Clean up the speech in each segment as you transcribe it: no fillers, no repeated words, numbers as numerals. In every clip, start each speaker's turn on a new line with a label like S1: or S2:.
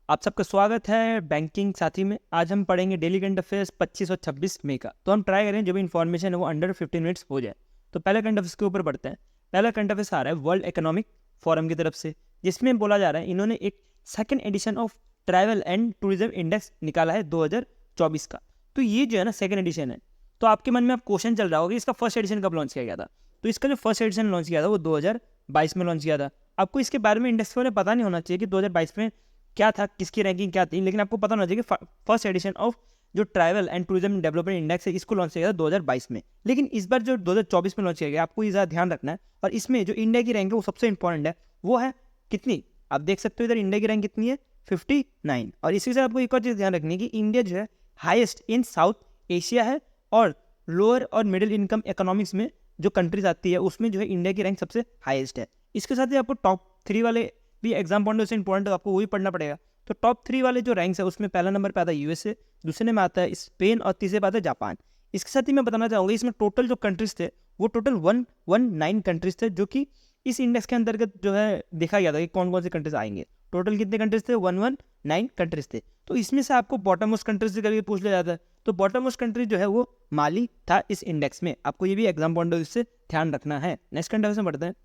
S1: आप सबका स्वागत है बैंकिंग साथी में। आज हम पढ़ेंगे डेली करंट अफेयर्स 25 और 26 मई का। तो हम ट्राई करें जो भी इन्फॉर्मेशन है वो अंडर 15 मिनट्स हो जाए। तो पहले करंट अफेयर्स के ऊपर बढ़ते हैं। पहला करंट अफेयर्स आ रहा है वर्ल्ड इकोनॉमिक फोरम की तरफ से, जिसमें बोला जा रहा है इन्होंने एक second edition of travel and tourism index निकाला है 2024 का। तो ये जो है ना सेकंड एडिशन है। तो आपके मन में अब क्वेश्चन चल रहा होगा इसका फर्स्ट एडिशन कब लॉन्च किया गया था। तो इसका जो फर्स्ट एडिशन लॉन्च किया था वो 2022 में लॉन्च किया था। आपको इसके बारे में इंडेक्स के बारे में पता नहीं होना चाहिए कि 2022 में क्या था, किसकी रैंकिंग क्या थी, लेकिन आपको पता होना चाहिए कि फर्स्ट एडिशन ऑफ जो travel and tourism development index है इसको लॉन्च किया गया था 2022 में। लेकिन इस बार जो 2024 में लॉन्च किया गया आपको ये ज़्यादा ध्यान रखना है। और इसमें जो इंडिया की रैंक है वो सबसे इंपॉर्टेंट है। वो है कितनी, आप देख सकते हो इधर इंडिया की रैंक कितनी है 59। और इसी से आपको एक और चीज़ ध्यान रखनी है कि इंडिया जो है हाईएस्ट इन साउथ एशिया है, और लोअर और मिडिल इनकम इकोनॉमिक्स में जो कंट्रीज आती है उसमें जो है इंडिया की रैंक सबसे हाईएस्ट है। इसके साथ ही आपको टॉप 3 वाले भी एग्जाम पॉइंट से इंपॉर्टेंट है, आपको वही पढ़ना पड़ेगा। तो टॉप 3 वाले जो रैंक्स है उसमें पहला नंबर पे आता है यूएसए, दूसरे में आता है स्पेन और तीसरे पे आता है जापान। इसके साथ ही मैं बताना चाहूँगा इसमें टोटल जो कंट्रीज थे वो टोटल 119 कंट्रीज थे, जो कि इस इंडेक्स के अंतर्गत जो है देखा गया था कि कौन कौन से कंट्रीज आएंगे। टोटल कितने कंट्रीज थे, 119 कंट्रीज थे। तो इसमें से आपको बॉटम मोस्ट कंट्रीज से करके पूछ लिया जाता है। तो बॉटम मोस्ट कंट्री जो है वो माली था इस इंडेक्स में। आपको ये भी एग्जाम पॉइंट से ध्यान रखना है। नेक्स्ट करंट अफेयर्स में बढ़ते हैं।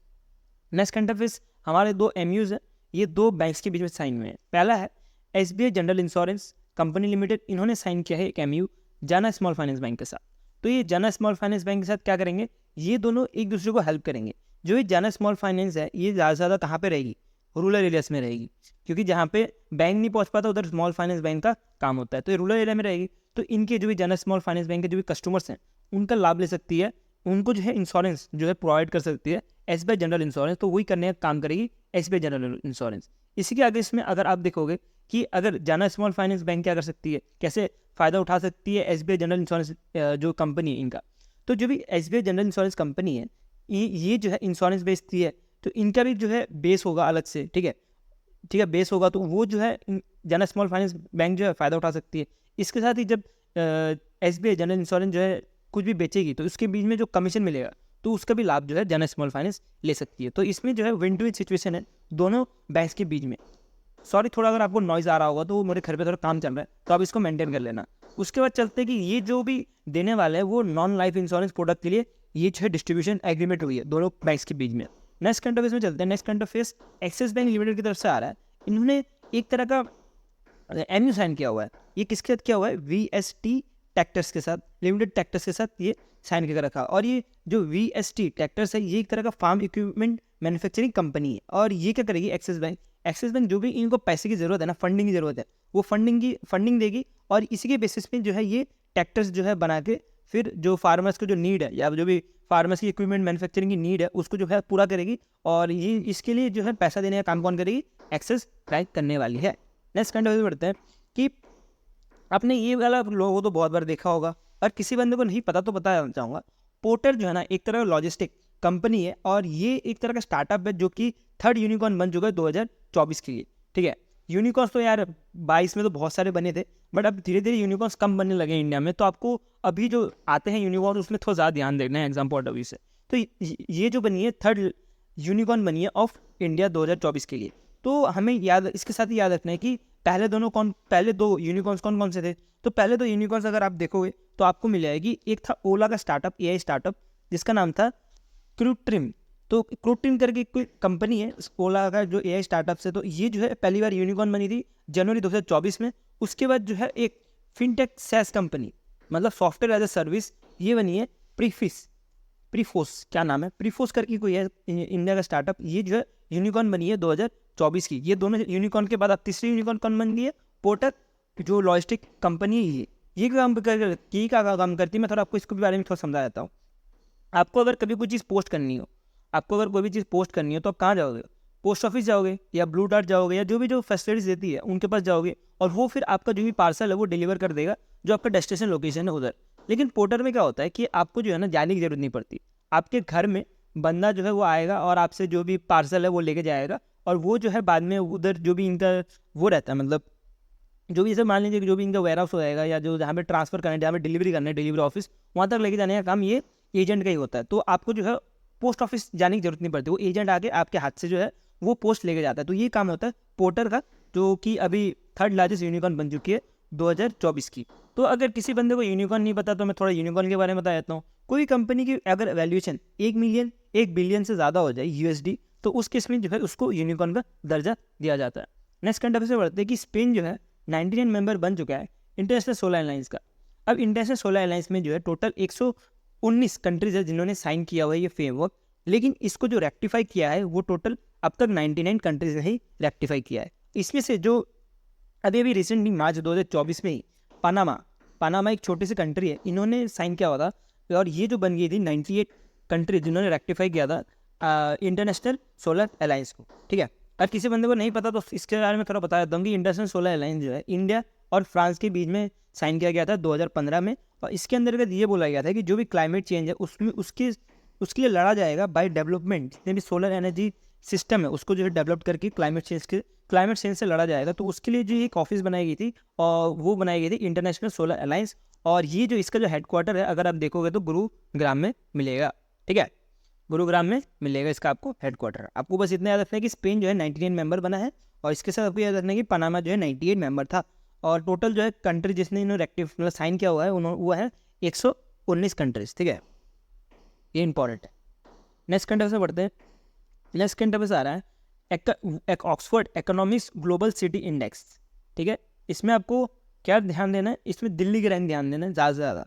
S1: नेक्स्ट करंट अफेयर्स हमारे 2 एमयूज हैं, ये 2 बैंक्स के बीच में साइन हुए हैं। पहला है SBI general insurance company limited, इन्होंने साइन किया है एक एमयू जाना स्मॉल फाइनेंस बैंक के साथ। तो ये जाना स्मॉल फाइनेंस बैंक के साथ क्या करेंगे, ये दोनों एक दूसरे को हेल्प करेंगे। जो ये जाना स्मॉल फाइनेंस है ये ज़्यादा से ज़्यादा कहाँ पे रहेगी, रूरल एरियाज में रहेगी, क्योंकि जहाँ पे बैंक नहीं पहुँच पाता उधर स्मॉल फाइनेंस बैंक का काम होता है। तो ये रूरल एरिया में रहेगी। तो इनके जो भी जाना स्मॉल फाइनेंस बैंक के जो भी कस्टमर्स हैं उनका लाभ ले सकती है, उनको जो है इंश्योरेंस जो है प्रोवाइड कर सकती है एसबीआई जनरल इंश्योरेंस। तो वही करने का काम करेगी एसबीआई जनरल इंश्योरेंस। इसी के आगे इसमें अगर आप देखोगे कि अगर जाना स्मॉल फाइनेंस बैंक क्या कर सकती है, कैसे फ़ायदा उठा सकती है एसबीआई जनरल इंश्योरेंस जो कंपनी है इनका। तो जो भी एसबीआई जनरल इंश्योरेंस कंपनी है ये जो है इंश्योरेंस बेचती है, तो इनका भी जो है बेस होगा अलग से, ठीक है बेस होगा। तो वो जो है जाना स्मॉल फाइनेंस बैंक जो है फ़ायदा उठा सकती है। इसके साथ ही जब एसबीआई जनरल इंश्योरेंस जो है कुछ भी बेचेगी तो उसके बीच में जो कमीशन मिलेगा तो उसका भी लाभ जो है जाना स्मॉल फाइनेंस ले सकती है। तो इसमें जो है विन टू विन सिचुएशन है दोनों बैंक्स के बीच में। सॉरी थोड़ा अगर आपको नॉइज़ आ रहा होगा तो मेरे घर पे थोड़ा काम चल रहा है, तो आप इसको मेंटेन कर लेना। उसके बाद चलते हैं कि ये जो भी देने वाले हैं वो नॉन लाइफ इंश्योरेंस प्रोडक्ट के लिए ये जो है डिस्ट्रीब्यूशन एग्रीमेंट हुई है दोनों बैंक्स के बीच में। नेक्स्ट करंट अफेयर्स में चलते हैं। Next current affairs axis bank limited की तरफ से आ रहा है। इन्होंने एक तरह का एमयू साइन किया हुआ है। ये किसके साथ किया हुआ है, वीएसटी ट्रैक्टर्स के साथ, लिमिटेड ट्रैक्टर्स के साथ ये साइन करके रखा। और ये जो वीएसटी ट्रैक्टर्स है ये एक तरह का फार्म इक्विपमेंट मैन्युफैक्चरिंग कंपनी है। और ये क्या करेगी, एक्सिस बैंक जो भी इनको पैसे की ज़रूरत है ना, फंडिंग की ज़रूरत है, वो फंडिंग देगी। और इसी के बेसिस पे जो है ये ट्रैक्टर्स जो है बना के फिर जो फार्मर्स को जो नीड है या जो भी फार्मर्स की इक्विपमेंट मैन्युफैक्चरिंग की नीड है उसको जो है पूरा करेगी। और ये इसके लिए जो है पैसा देने का काम कौन करेगी, एक्सिस बैंक करने वाली है। नेक्स्ट करंट अफेयर्स बढ़ते हैं कि आपने ये वाला लोगों तो बहुत बार देखा होगा, और किसी बंदे को नहीं पता तो बताना चाहूँगा। पोर्टर जो है ना एक तरह का लॉजिस्टिक कंपनी है, और ये एक तरह का स्टार्टअप है जो कि 3rd यूनिकॉर्न बन चुका है 2024 के लिए। ठीक है, यूनिकॉर्न्स तो यार 22 में तो बहुत सारे बने थे, बट अब धीरे धीरे यूनिकॉर्न्स कम बनने लगे हैं इंडिया में। तो आपको अभी जो आते हैं यूनिकॉर्न उसमें थोड़ा ज़्यादा ध्यान देना है एग्जाम पॉइंट ऑफ व्यू से। तो ये जो बनी है 3rd यूनिकॉर्न बनी है ऑफ इंडिया 2024 के लिए। तो हमें याद इसके साथ ही याद रखना है कि पहले 2 यूनिकॉर्न्स कौन कौन से थे। तो पहले 2 यूनिकॉर्न्स अगर आप देखोगे तो आपको मिल जाएगी, एक था ओला का स्टार्टअप, एआई स्टार्टअप, जिसका नाम था क्रूट्रिम। तो क्रूट्रिम करके कोई कंपनी है ओला का जो एआई स्टार्टअप से। तो ये जो है पहली बार यूनिकॉर्न बनी थी जनवरी 2024 में। उसके बाद जो है एक फिनटेक सैस कंपनी, मतलब सॉफ्टवेयर एज ए सर्विस, ये बनी है प्रीफोस, क्या नाम है, प्रीफोस करके कोई है इंडिया का स्टार्टअप। ये जो है यूनिकॉर्न बनी है 2024 की। ये दोनों यूनिकॉर्न के बाद अब तीसरी यूनिकॉर्न कौन बन गई है, पोर्टर जो लॉजिस्टिक कंपनी है। ये काम काम करती है। मैं थोड़ा आपको इसके बारे में थोड़ा समझा देता हूँ। आपको अगर कभी कोई चीज़ पोस्ट करनी हो, आपको अगर कोई भी चीज़ पोस्ट करनी हो तो आप कहाँ जाओगे, पोस्ट ऑफिस जाओगे या ब्लू डार्ट जाओगे या जो भी जो फैसिलिटीज देती है उनके पास जाओगे, और वो फिर आपका जो भी पार्सल है वो डिलीवर कर देगा जो आपका डेस्टिनेशन लोकेशन है उधर। लेकिन पोर्टर में क्या होता है कि आपको जो है ना जाने की जरूरत नहीं पड़ती। आपके घर में बंदा जो है वो आएगा और आपसे जो भी पार्सल है वो लेके जाएगा, और वो जो है बाद में उधर जो भी इनका वो रहता है, मतलब जो भी जैसे मान लीजिए जो भी इनका वेयर हाउस होएगा या जो जहाँ पे ट्रांसफर करना है, जहाँ पे डिलीवरी करना है, डिलीवरी ऑफिस, वहाँ तक लेके जाने का काम ये एजेंट का ही होता है। तो आपको जो है पोस्ट ऑफिस जाने की जरूरत नहीं पड़ती, वो एजेंट आके आपके हाथ से जो है वो पोस्ट लेके जाता है। तो ये काम होता है पोर्टर का, जो कि अभी थर्ड लार्जेस्ट यूनिकॉर्न बन चुकी है 2024 की। तो अगर किसी बंदे को यूनिकॉर्न नहीं पता तो मैं थोड़ा यूनिकॉर्न के बारे में बता देता हूँ। कोई कंपनी की अगर वैल्यूएशन 1 बिलियन से ज़्यादा हो जाए यूएसडी, तो उस केस में जो है उसको यूनिकॉर्न का दर्जा दिया जाता है। नेक्स्ट कंट्री से बढ़ते हैं कि स्पेन जो है 99 मेंबर बन चुका है इंटरनेशनल सोलर अलायंस का। अब इंटरनेशनल सोलर अलायंस में जो है टोटल 119 कंट्रीज है जिन्होंने साइन किया हुआ है ये फ्रेमवर्क, लेकिन इसको जो रेक्टिफाई किया है वो टोटल अब तक 99 कंट्रीज ने ही रेक्टिफाई किया है। इसमें से जो अभी रिसेंटली मार्च 2024 में ही पनामा एक छोटी सी कंट्री है, इन्होंने साइन किया हुआ था, और ये जो बन गई थी 98 कंट्री जिन्होंने रेक्टिफाई किया था इंटरनेशनल सोलर अलायंस को। ठीक है, अगर किसी बंदे को नहीं पता तो इसके बारे में थोड़ा बता देता हूँ कि इंटरनेशनल सोलर अलायंस जो है इंडिया और फ्रांस के बीच में साइन किया गया था 2015 में, और इसके अंतर्गत ये बोला गया था कि जो भी क्लाइमेट चेंज है उसमें उसके लिए लड़ा जाएगा बाय डेवलपमेंट। जितने भी सोलर एनर्जी सिस्टम है उसको जो है डेवलप करके क्लाइमेट चेंज से लड़ा जाएगा। तो उसके लिए जो एक ऑफिस बनाई गई थी और वो बनाई गई थी इंटरनेशनल सोलर अलायंस, और ये जो इसका जो हेडक्वार्टर है अगर आप देखोगे तो गुरुग्राम में मिलेगा। ठीक है, गुरुग्राम में मिलेगा इसका आपको हेडक्वार्टर। आपको बस इतना याद रखना है कि स्पेन जो है 99 मेंबर बना है, और इसके साथ आपको याद रखना है कि पनामा जो है 98 मेंबर था, और टोटल जो है कंट्री जिसने इन्होंने रेक्टिव साइन किया हुआ है वो है 119 कंट्रीज। ठीक है, ये इंपॉर्टेंट है। नेक्स्ट कंट्री से बढ़ते हैं। नेक्स्ट कंट्री से आ रहा है एक Oxford economics global city index. ठीक है, इसमें आपको क्या ध्यान देना है, इसमें दिल्ली की रैंक ध्यान देना है ज़्यादा से ज़्यादा।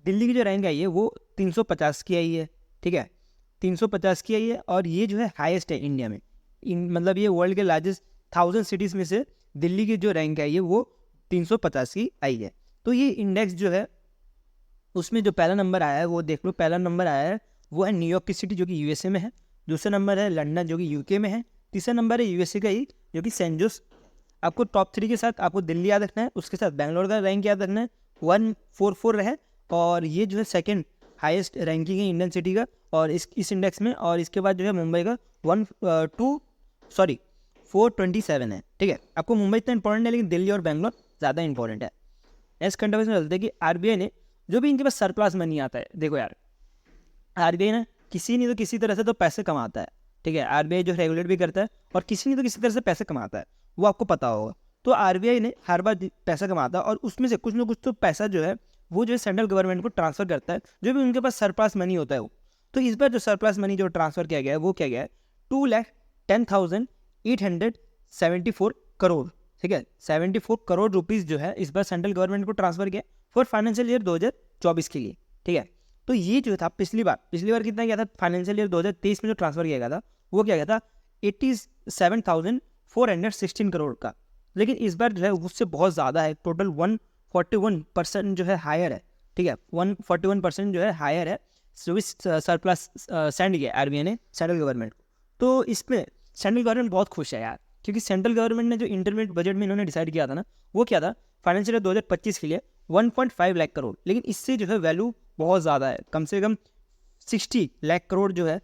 S1: दिल्ली की जो रैंक आई है वो 350 की आई है। ठीक है, 350 की आई है, और ये जो है हाईएस्ट है इंडिया में। मतलब ये वर्ल्ड के लार्जेस्ट 1000 सिटीज़ में से दिल्ली की जो रैंक आई है वो 350 की आई है। तो ये इंडेक्स जो है उसमें जो पहला नंबर आया है वो देख लो, पहला नंबर आया है वो है न्यूयॉर्क की सिटी जो कि यूएसए में है, दूसरा नंबर है लंदन जो कि यूके में है, तीसरा नंबर है यूएसए का ही जो कि सेंट जोस। आपको टॉप 3 के साथ आपको दिल्ली याद रखना है, उसके साथ बैंगलोर का रैंक याद रखना है 144 रहे, और ये जो है सेकंड हाईएस्ट रैंकिंग है इंडियन सिटी का और इस इंडेक्स में। और इसके बाद जो है मुंबई का 427 है। ठीक है, आपको मुंबई इतना इंपॉर्टेंट है लेकिन दिल्ली और बैंगलोर ज़्यादा इंपॉर्टेंट है। नेक्स्ट कंट्री में चलते हैं कि आरबीआई ने जो भी इनके पास सरप्लस मनी आता है, देखो यार आरबीआई ना किसी नहीं तो किसी तरह से तो पैसे कमाता है। ठीक है, आरबीआई जो रेगुलेट भी करता है और किसी नहीं तो किसी तरह से पैसे कमाता है, वो आपको पता होगा। तो आरबीआई ने हर बार पैसा कमाता है और उसमें से कुछ ना कुछ तो पैसा जो है वो जो है सेंट्रल गवर्नमेंट को ट्रांसफर करता है, जो भी उनके पास सरप्लस मनी होता है वो। तो इस बार जो सरप्लस मनी जो ट्रांसफर किया गया है वो क्या गया है 2,10,874 करोड़। ठीक है, 74 करोड़ रुपीज़ जो है इस बार सेंट्रल गवर्नमेंट को ट्रांसफर किया फॉर फाइनेंशियल ईयर 2024 के लिए। ठीक है, तो ये जो था पिछली बार कितना गया था फाइनेंशियल ईयर 2023 में जो ट्रांसफर किया गया था वो क्या गया था 87,416 करोड़ का, लेकिन इस बार जो है उससे बहुत ज़्यादा है, टोटल 141% जो है हायर है। ठीक है, 141% जो है हायर है सरप्लस सेंड किया आरबीआई ने सेंट्रल गवर्नमेंट को। तो इसमें सेंट्रल गवर्नमेंट बहुत खुश है यार, क्योंकि सेंट्रल गवर्नमेंट ने जो इंटरमीडिएट बजट में इन्होंने डिसाइड किया था ना वो क्या था फाइनेंशियल ईयर 2025 के लिए 1.5 लाख करोड़, लेकिन इससे जो है वैल्यू बहुत ज़्यादा है, कम से कम 60 लाख करोड़ जो है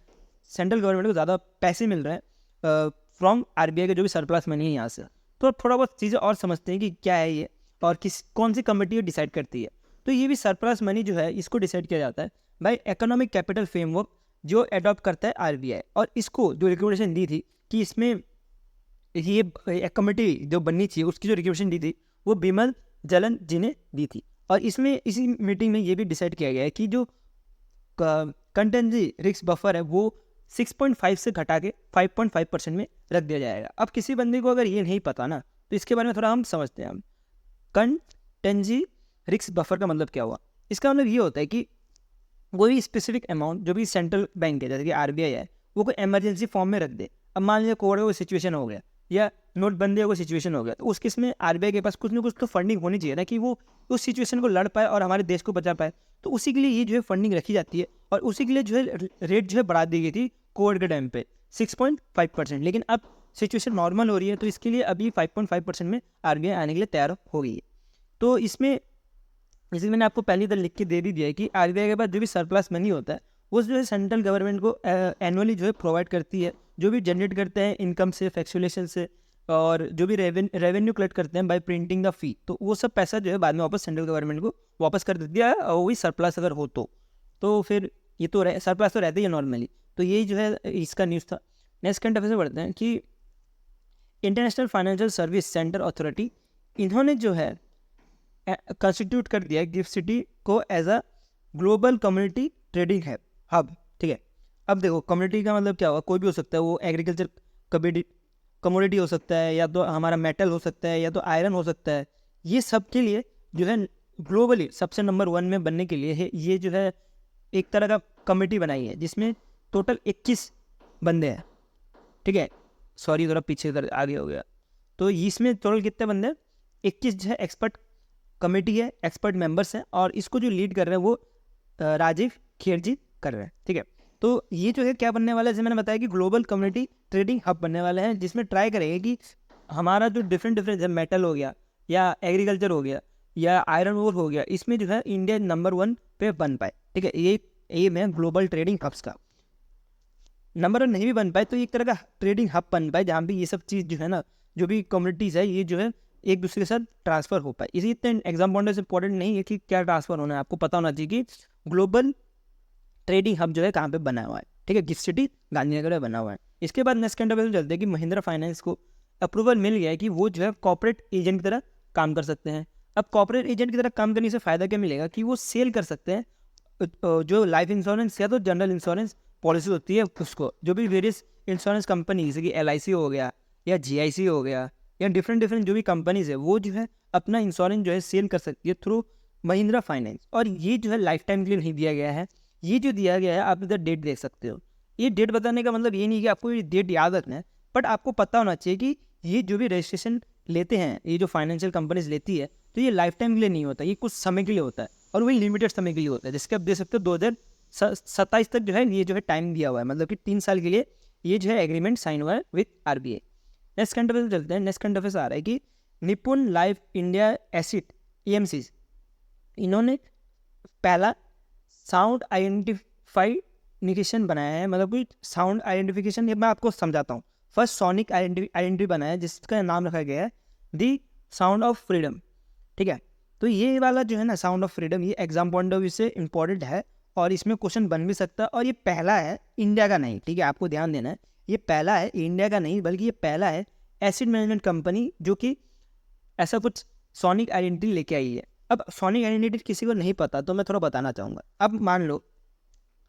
S1: सेंट्रल गवर्नमेंट को ज़्यादा पैसे मिल रहे हैं फ्रॉम आरबीआई के जो भी सरप्लस मनी है यहाँ से। तो थोड़ा बहुत चीज़ें और समझते हैं कि क्या है ये और कौन सी कमेटी डिसाइड करती है। तो ये भी सरप्लस मनी जो है इसको डिसाइड किया जाता है बाय इकोनॉमिक कैपिटल फ्रेमवर्क जो अडॉप्ट करता है आरबीआई, और इसको जो रिकमेंडेशन दी थी कि इसमें ये एक कमेटी जो बननी चाहिए उसकी जो रिकमेंडेशन दी थी वो बिमल जलन जी ने दी थी। और इसमें इसी मीटिंग में ये भी डिसाइड किया गया है कि जो कंटेंजी रिस्क बफर है वो 6.5 से घटा के 5.5% में रख दिया जाएगा। अब किसी बंदे को अगर ये नहीं पता ना तो इसके बारे में थोड़ा हम समझते हैं। हम कंटेंजी रिस्क बफर का मतलब क्या हुआ, इसका मतलब ये होता है कि कोई स्पेसिफिक अमाउंट जो भी सेंट्रल बैंक है जैसे कि आरबीआई है वो कोई इमरजेंसी फॉर्म में रख दे। अब मान लीजिए कोविड का कोई सिचुएशन हो गया या नोटबंदी का कोई सिचुएशन हो गया, तो उस केस में आरबीआई के पास कुछ ना कुछ तो फंडिंग होनी चाहिए ना कि वो उस सिचुएशन को लड़ पाए और हमारे देश को बचा पाए। तो उसी के लिए ये जो है फंडिंग रखी जाती है, और उसी के लिए जो है रेट जो है बढ़ा दी गई थी कोविड के टाइम पे 6.5%, लेकिन अब सिचुएशन नॉर्मल हो रही है तो इसके लिए अभी 5.5% में आरबीआई आने के लिए तैयार हो गई है। तो इसमें जैसे मैंने आपको पहले इधर लिख के दे भी दिया है कि आरबीआई के पास जो भी सरप्लस मनी होता है वो जो है सेंट्रल गवर्नमेंट को एनुअली जो है प्रोवाइड करती है, जो भी जनरेट करते हैं इनकम से फैक्चुलेशन से और जो भी रेवेन्यू कलेक्ट करते हैं बाय प्रिंटिंग द फी, तो वो सब पैसा जो है बाद में वापस सेंट्रल गवर्नमेंट को वापस कर देती है, और वही सरप्लस अगर हो तो फिर ये तो सरप्लस तो रहता ही है नॉर्मली। तो यही जो है इसका न्यूज़ था। नेक्स्ट करंट अफेयर से बढ़ते हैं कि international financial service centre authority इन्होंने जो है कंस्टिट्यूट कर दिया गिफ्ट सिटी को as a global community trading hub. ठीक है, अब देखो कम्युनिटी का मतलब क्या होगा, कोई भी हो सकता है, वो एग्रीकल्चर कमोडिटी हो सकता है, या तो हमारा मेटल हो सकता है, या तो आयरन हो सकता है। ये सब के लिए जो है ग्लोबली सबसे नंबर 1 में बनने के लिए है ये जो है एक तरह का कमेटी बनाई है जिसमें टोटल 21 बंदे हैं। ठीक है, सॉरी थोड़ा पीछे आगे हो गया। तो इसमें टोटल कितने बंदे हैं, 21 जो है एक्सपर्ट कमेटी है, एक्सपर्ट मेंबर्स हैं, और इसको जो लीड कर रहे हैं वो राजीव खेरजी कर रहे हैं। ठीक है, तो ये जो है क्या बनने वाला है, जैसे मैंने बताया कि ग्लोबल कम्युनिटी ट्रेडिंग हब बनने वाले हैं, जिसमें ट्राई करेंगे कि हमारा जो डिफरेंट मेटल हो गया, या एग्रीकल्चर हो गया, या आयरन ओर हो गया, इसमें जो है इंडिया नंबर 1 पे बन पाए। ठीक है, ये एम है ग्लोबल ट्रेडिंग हब्स का। नंबर 1 नहीं भी बन पाए तो एक तरह का ट्रेडिंग हब बन पाए, जहाँ भी ये सब चीज़ जो है ना, जो भी कम्युनिटीज़ है, ये जो है एक दूसरे के साथ ट्रांसफर हो पाए। इसी इतने एग्जाम बॉन्डर्स इंपॉर्टेंट नहीं है कि क्या ट्रांसफर होना है, आपको पता होना चाहिए कि ग्लोबल ट्रेडिंग हब जो है कहाँ पे बना हुआ है। ठीक है, गिफ्ट सिटी गांधीनगर में बना हुआ है। इसके बाद नेक्स्ट कैंटर चलते हैं कि महिंद्रा फाइनेंस को अप्रूवल मिल गया है कि वो जो है कॉर्पोरेट एजेंट की तरह काम कर सकते हैं। अब कॉर्पोरेट एजेंट की तरह काम करने से फ़ायदा क्या मिलेगा कि वो सेल कर सकते हैं जो लाइफ इंश्योरेंस या तो जनरल इंश्योरेंस पॉलिसी होती है उसको, जो भी वेरियस इंश्योरेंस कंपनी जैसे कि LIC हो गया, या GIC हो गया, या डिफरेंट जो भी कंपनीज है, वो जो है अपना इंश्योरेंस जो है सेल कर सकती है थ्रू महिंद्रा फाइनेंस। और ये जो है लाइफ टाइम के लिए नहीं दिया गया है, ये जो दिया गया है आप इधर डेट देख सकते हो। ये डेट बताने का मतलब ये नहीं कि आपको ये डेट याद रखना है, बट आपको पता होना चाहिए कि ये जो भी रजिस्ट्रेशन लेते हैं, ये जो फाइनेंशियल कंपनीज लेती है, तो ये लाइफ टाइम के लिए नहीं होता, ये कुछ समय के लिए होता है, और वही लिमिटेड समय के लिए होता है, जिसके आप देख सकते हो 2027 तक जो है ये जो है टाइम दिया हुआ है, मतलब कि 3 साल के लिए ये जो है एग्रीमेंट साइन हुआ है विद RBI। नेक्स्ट कंट्री पे चलते हैं। नेक्स्ट कंट्री से आ रहा है कि निपुण लाइफ इंडिया एसिड EMCs, इन्होंने पहला साउंड आइडेंटिफिकेशन बनाया है, मतलब कि साउंड आइडेंटिफिकेशन, ये मैं आपको समझाता हूँ। फर्स्ट सोनिक आइडेंटिटी बनाया है जिसका नाम रखा गया है दी साउंड ऑफ फ्रीडम। ठीक है, तो ये वाला जो है ना साउंड ऑफ फ्रीडम, ये एग्जाम पॉइंट ऑफ व्यू से इंपॉर्टेंट है, और इसमें क्वेश्चन बन भी सकता है, और ये पहला है इंडिया का नहीं। ठीक है, आपको ध्यान देना है, ये पहला है इंडिया का नहीं, बल्कि ये पहला है एसिड मैनेजमेंट कंपनी जो कि ऐसा कुछ सोनिक आइडेंटिटी लेके आई है। अब सोनिक आइडेंटिटी किसी को नहीं पता तो मैं थोड़ा बताना चाहूँगा। अब मान लो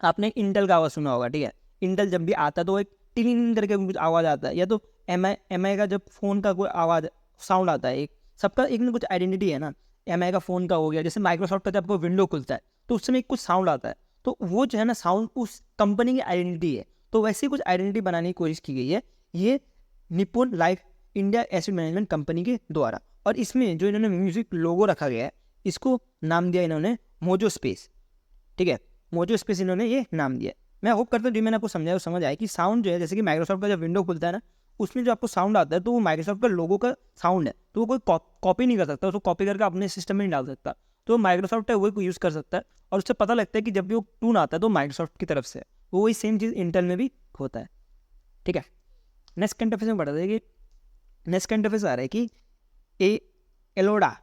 S1: आपने इंटेल का आवाज़ सुना होगा। ठीक है, इंटेल जब भी आता है तो एक टिन करके कुछ आवाज़ आता है, या तो MI का जब फ़ोन का कोई आवाज़ साउंड आता है, एक सबका एक ना कुछ आइडेंटिटी है ना। MI का फ़ोन का हो गया, जैसे माइक्रोसॉफ्ट का जब आपको विंडो खुलता है तो उस समय कुछ साउंड आता है, तो वो जो है ना साउंड उस कंपनी की आइडेंटिटी है। तो वैसे ही कुछ आइडेंटिटी बनाने की कोशिश की गई है ये निपुण life India acid management company के द्वारा। और इसमें जो इन्होंने म्यूजिक लोगो रखा गया है, इसको नाम दिया इन्होंने मोजो स्पेस। ठीक है, मोजो स्पेस इन्होंने ये नाम दिया। मैं होप करता हूँ जो मैंने आपको समझाया वो समझ आया कि साउंड जो है, जैसे कि माइक्रोसॉफ्ट का जब विंडो खुलता है ना, उसमें जो आपको साउंड आता है तो वो माइक्रोसॉफ्ट का लोगो का साउंड है, तो वो कोई कॉपी नहीं कर सकता, उसको कॉपी करके अपने सिस्टम में नहीं डाल सकता। तो माइक्रोसॉफ्ट है वही को यूज़ कर सकता है, और उससे पता लगता है कि जब भी वो टून आता है तो माइक्रोसॉफ्ट की तरफ से, वो वही सेम चीज़ इंटेल में भी होता है। ठीक है, नेक्स्ट इंटरफेस में बढ़ा कि नेक्स्ट इंटरफेस आ रहा है कि एलोडा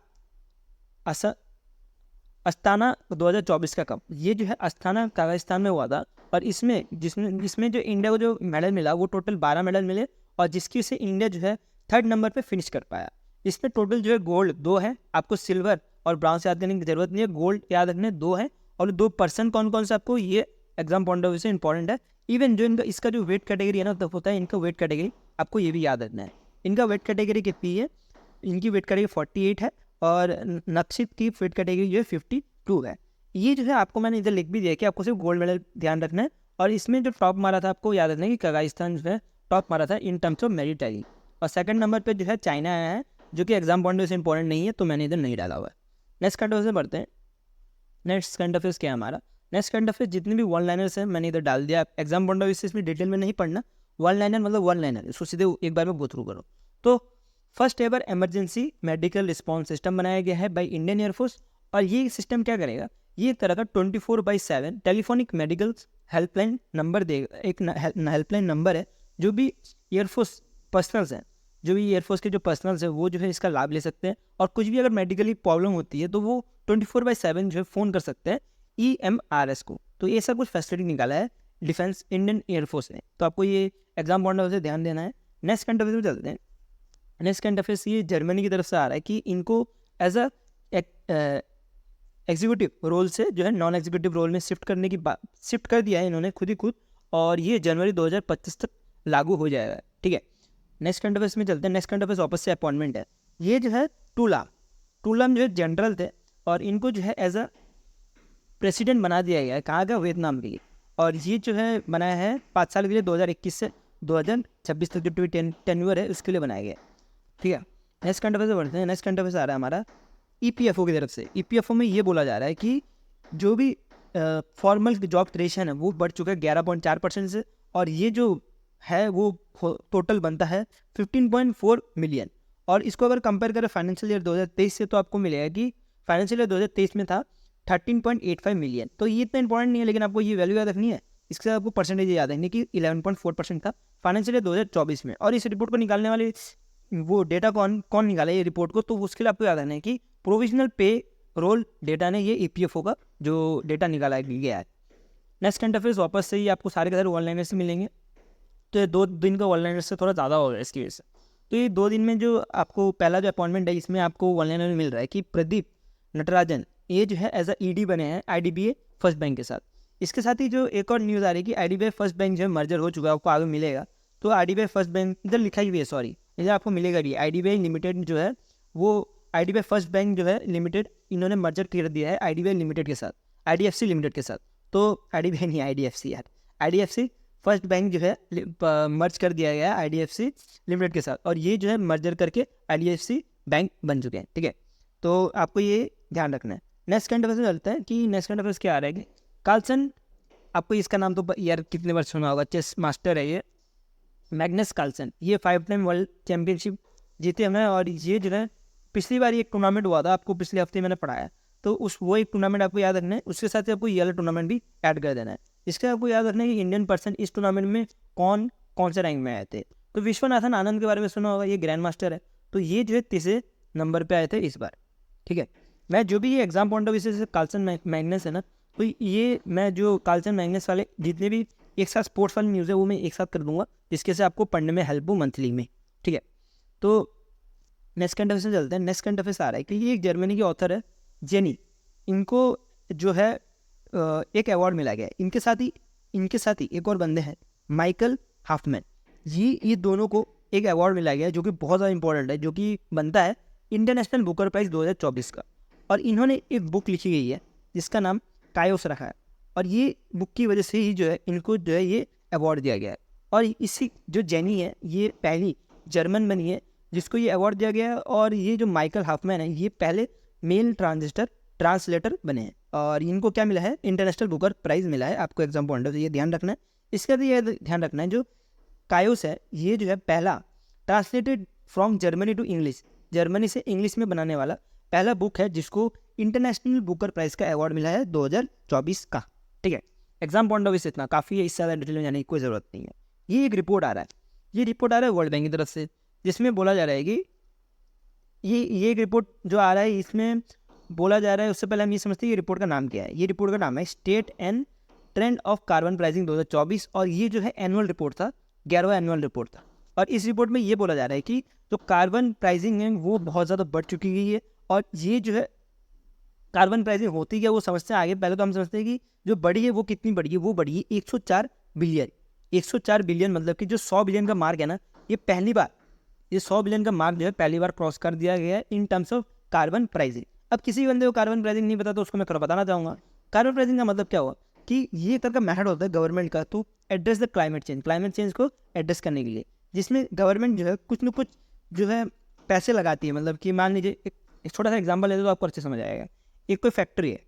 S1: अस्ताना 2024 का कप, ये जो है अस्ताना काजाकिस्तान में हुआ था, और इसमें जो इंडिया को जो मेडल मिला वो टोटल 12 मेडल मिले, और जिसकी से इंडिया जो है 3rd नंबर पे फिनिश कर पाया। इसमें टोटल जो है गोल्ड 2 है, आपको सिल्वर और ब्राउन्स याद करने की जरूरत नहीं है, गोल्ड याद रखने 2 है, और 2% कौन कौन से आपको ये एग्जाम पॉइंट ऑफ व्यू से इंपॉर्टेंट है। इवन जो इनका इसका जो वेट कैटेगरी है ना, तब होता है इनका वेट कैटेगरी, आपको ये भी याद रखना है। इनका वेट कैटेगरी कितनी है, इनकी वेट कैटेगरी 48 है, और नक्षित की वेट कैटेगरी जो है 52 है। ये जो है आपको मैंने इधर लिख भी दिया कि आपको सिर्फ गोल्ड मेडल ध्यान रखना है। और इसमें जो टॉप मारा था आपको याद रखना है कि काजाकिस्तान जो है टॉप मारा था इन टर्म्स ऑफ मेरिटरी, और 2nd नंबर पे जो है चाइना आया है, जो कि एग्जाम पॉइंट से इंपॉर्टेंट नहीं है, तो मैंने इधर नहीं डाला हुआ है। नेक्स्ट करंट अफेयर्स से बढ़ते हैं। नेक्स्ट करंट अफेयर्स क्या है हमारा, नेक्स्ट करंट अफेयर्स जितने भी वन लाइनर्स हैं मैंने इधर डाल दिया। एग्जाम पॉइंट ऑफ व्यू से इसमें डिटेल में नहीं पढ़ना, वन लाइनर मतलब वन लाइनर, इसको सीधे एक बार में गो थ्रू करो। तो first ever emergency medical response system बनाया गया है बाय इंडियन एयरफोर्स, और ये सिस्टम क्या करेगा, ये एक तरह का 24/7 टेलीफोनिक मेडिकल हेल्पलाइन नंबर देगा। एक हेल्पलाइन नंबर है, जो भी एयरफोर्स पर्सनल्स हैं, जो भी एयरफोर्स के जो पर्सनल्स हैं वो जो है इसका लाभ ले सकते हैं, और कुछ भी अगर मेडिकली प्रॉब्लम होती है तो वो 24/7 जो है फ़ोन कर सकते हैं EMRS को। तो ये सब कुछ फैसिलिटी निकाला है डिफेंस इंडियन एयरफोर्स ने, तो आपको ये एग्जाम पॉइंट ऑफ व्यू से ध्यान देना है। नेक्स्ट कंट्री में चलते हैं। नेक्स्ट करंट अफेयर्स ये जर्मनी की तरफ से आ रहा है कि इनको एज अ एग्जीक्यूटिव रोल से जो है नॉन एग्जीक्यूटिव रोल में शिफ्ट कर दिया है इन्होंने खुद, और ये जनवरी 2025 तक लागू हो जाएगा। ठीक है, नेक्स्ट करंट अफेयर्स में चलते हैं। नेक्स्ट करंट अफेयर्स वापस से अपॉइंटमेंट है। ये जो है टूलाम जो है जनरल थे, और इनको जो है एज अ प्रेसिडेंट बना दिया गया है। कहाँ का? वियतनाम के लिए। और ये जो है बनाया है 5 साल के लिए, 2021 से 2026 तक जो टेन्योर है उसके लिए बनाया गया है। ठीक है, नेक्स्ट करंट अफेयर्स बढ़ते हैं। नेक्स्ट करंट अफेयर्स आ रहा है हमारा EPFO की तरफ से। EPFO में ये बोला जा रहा है कि जो भी फॉर्मल जॉब क्रिएशन है वो बढ़ चुका है 11.4% से, और ये जो है वो टोटल बनता है 15.4 मिलियन। और इसको अगर कंपेयर करें फाइनेंशियल ईयर 2023 से, तो आपको मिलेगा कि फाइनेंशियल ईयर 2023 में था 13.85 मिलियन। तो ये इतना इंपॉर्टेंट नहीं है, लेकिन आपको ये वैल्यू याद रखनी है। इसके साथ आपको परसेंटेज याद रखनी कि 11.4% था फाइनेंशियल ईयर 2024 में। और इस रिपोर्ट को निकालने वाले वो डेटा कौन निकाला ये रिपोर्ट को, तो उसके लिए आपको याद रखना है कि प्रोविजनल पे रोल डेटा ने ये EPFO का जो डेटा निकाला गया है। नेक्स्ट करंट अफेयर्स वापस से ही आपको सारे के सारे ऑनलाइनर से मिलेंगे। तो ये 2 दिन का ऑनलाइनर से थोड़ा ज़्यादा होगा इसकी वजह से। तो ये 2 दिन में जो आपको पहला जो अपॉइंटमेंट है, इसमें आपको ऑनलाइनर में मिल रहा है कि प्रदीप नटराजन ये जो है एज अ ED बने हैं IDBI फर्स्ट बैंक के साथ। इसके साथ ही जो एक और न्यूज़ आ रही है कि IDBI फर्स्ट बैंक जो है मर्जर हो चुका है, आपको आगे मिलेगा। तो IDBI फर्स्ट बैंक इधर लिखा ही है, सॉरी इधर आपको मिलेगा भी। IDBI लिमिटेड जो है वो IDBI फर्स्ट बैंक जो है लिमिटेड इन्होंने मर्जर कर दिया है IDBI लिमिटेड के साथ, IDFC लिमिटेड के साथ। तो IDBI नहीं, IDFC यार, IDFC फर्स्ट बैंक जो है मर्ज कर दिया गया है IDFC लिमिटेड के साथ, और ये जो है मर्जर करके IDFC बैंक बन चुके हैं। ठीक है, तो आपको ये ध्यान रखना है। नेक्स्ट करंट अफेयर्स में चलता है कि नेक्स्ट करंट अफेयर्स क्या आ रहा है कि कार्लसन, आपको इसका नाम तो यार कितने बार सुना होगा, चेस मास्टर है ये मैग्नस कार्लसन। ये 5 टाइम वर्ल्ड चैम्पियनशिप जीते हैं, और ये जो है पिछली बार एक टूर्नामेंट हुआ था, आपको पिछले हफ्ते मैंने पढ़ाया, तो वो एक टूर्नामेंट आपको याद रखना है। उसके साथ ही आपको ये वाला टूर्नामेंट भी ऐड कर देना है। इसके आपको याद रखना है कि इंडियन पर्सन इस टूर्नामेंट में कौन से रैंक में आए थे। तो विश्वनाथन आनंद के बारे में सुना होगा, ये ग्रैंड मास्टर है। तो ये जो है 3रे नंबर पर आए थे इस बार। ठीक है, मैं जो भी ये एग्जाम पॉइंट ऑफ व्यू से कार्लसन मैग्नस है ना, तो ये मैं जो कार्लसन मैग्नस वाले जितने भी एक साथ स्पोर्ट्स वाली न्यूज़ है वो मैं एक साथ कर दूंगा, जिसके से आपको पढ़ने में हेल्प हो मंथली में। ठीक है, तो नेक्स्ट करंट अफेयर्स में चलते हैं। नेक्स्ट करंट अफेयर्स आ रहा है कि ये एक जर्मनी की ऑथर है जेनी, इनको जो है एक अवार्ड मिला गया है। इनके साथ ही एक और बंदे हैं माइकल हाफमैन, ये दोनों को एक अवार्ड मिला गया है जो कि बहुत ज़्यादा इंपॉर्टेंट है, जो कि बनता है इंटरनेशनल बुकर प्राइज़ 2024 का। और इन्होंने एक बुक लिखी गई है जिसका नाम कायोस रखा है, और ये बुक की वजह से ही जो है इनको जो है ये अवार्ड दिया गया है। और इसी जो जेनी है ये पहली जर्मन बनी है जिसको ये अवार्ड दिया गया है। और ये जो माइकल हाफमैन है ये पहले मेल ट्रांसलेटर बने हैं, और इनको क्या मिला है? इंटरनेशनल बुकर प्राइज़ मिला है। आपको एग्जाम पॉइंट ऑफ ये ध्यान रखना है। इसका भी ये ध्यान रखना है जो कायोस है ये जो है पहला translated from Germany to English, Germany से इंग्लिश में बनाने वाला पहला बुक है जिसको इंटरनेशनल बुकर प्राइज़ का अवार्ड मिला है 2024 का। ठीक है, एग्जाम पॉइंट ऑफ व्यू से इतना काफ़ी है, इससे ज़्यादा डिटेल में जाने की कोई ज़रूरत नहीं है। ये एक रिपोर्ट आ रहा है वर्ल्ड बैंक की तरफ से, जिसमें बोला जा रहा है कि ये एक रिपोर्ट जो आ रहा है इसमें बोला जा रहा है, उससे पहले हम ये समझते हैं ये रिपोर्ट का नाम क्या है। ये रिपोर्ट का नाम है state and trend of carbon pricing 2024, और ये जो है एनुअल रिपोर्ट था, 11वां एनुअल रिपोर्ट था। और इस रिपोर्ट में ये बोला जा रहा है कि जो कार्बन प्राइसिंग है वो बहुत ज़्यादा बढ़ चुकी गई है। और ये जो है कार्बन प्राइसिंग होती क्या वो समझते हैं आगे। पहले तो हम समझते हैं कि जो बढ़ी है वो कितनी बढ़ी है, वो बढ़ी है 104 बिलियन। 104 बिलियन मतलब कि जो 100 बिलियन का मार्क है ना, ये पहली बार ये 100 बिलियन का मार्क जो है पहली बार क्रॉस कर दिया गया है in terms of carbon pricing. अब किसी बंदे को कार्बन प्राइसिंग नहीं पता तो उसको मैं थोड़ा बताना चाहूँगा। कार्बन प्राइसिंग का मतलब क्या हुआ कि ये तरह का मेथड होता है गवर्नमेंट का to address the climate change को एड्रेस करने के लिए, जिसमें गवर्नमेंट जो है कुछ न कुछ जो है पैसे लगाती है। मतलब कि मान लीजिए एक छोटा सा एग्जाम्पल ले दो तो आपको अच्छे समझ आएगा। एक कोई फैक्ट्री है,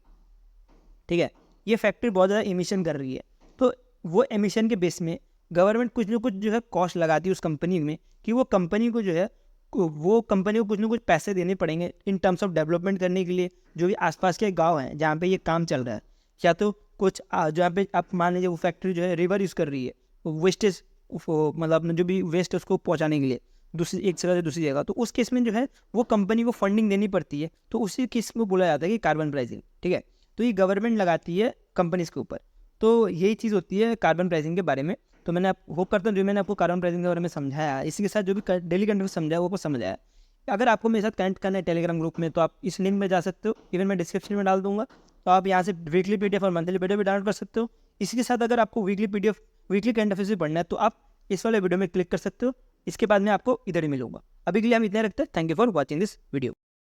S1: ठीक है, ये फैक्ट्री बहुत ज़्यादा एमिशन कर रही है, तो वो एमिशन के बेस में गवर्नमेंट कुछ न कुछ जो है कॉस्ट लगाती है उस कंपनी में कि वो कंपनी को जो है वो कंपनी को कुछ न कुछ पैसे देने पड़ेंगे इन टर्म्स ऑफ डेवलपमेंट करने के लिए। जो भी आसपास के गांव हैं जहाँ पे ये काम चल रहा है, या तो कुछ जहाँ पे आप मान लीजिए वो फैक्ट्री जो है रिवर यूज़ कर रही है, वेस्टेज मतलब अपना जो भी वेस्ट है उसको पहुँचाने के लिए दूसरी एक जगह से दूसरी जगह, तो उस केस में जो है वो कंपनी को फंडिंग देनी पड़ती है। तो उसी केस को बोला जाता है कि कार्बन प्राइसिंग। ठीक है, तो ये गवर्नमेंट लगाती है कंपनीज के ऊपर। तो यही चीज़ होती है कार्बन प्राइसिंग के बारे में। तो मैंने आप होप करता हूँ जो मैंने आपको कार्बन प्राइसिंग के बारे में समझाया, इसी के साथ जो भी डेली करंट अफेयर्स समझाया वो आपको समझ आया। अगर आपको मेरे साथ कनेक्ट करना है टेलीग्राम ग्रुप में, तो आप इस लिंक में जा सकते हो, इवन मैं डिस्क्रिप्शन में डाल दूंगा। तो आप यहाँ से वीकली पीडीएफ और मंथली पीडीएफ भी डाउनलोड कर सकते हो। इसी के साथ अगर आपको weekly PDF, weekly current affairs भी पढ़ना है, तो आप इस वाले वीडियो में क्लिक कर सकते हो। इसके बाद मैं आपको इधर ही मिलूंगा। अभी के लिए हम इतने रखते हैं। Thank you for watching this video.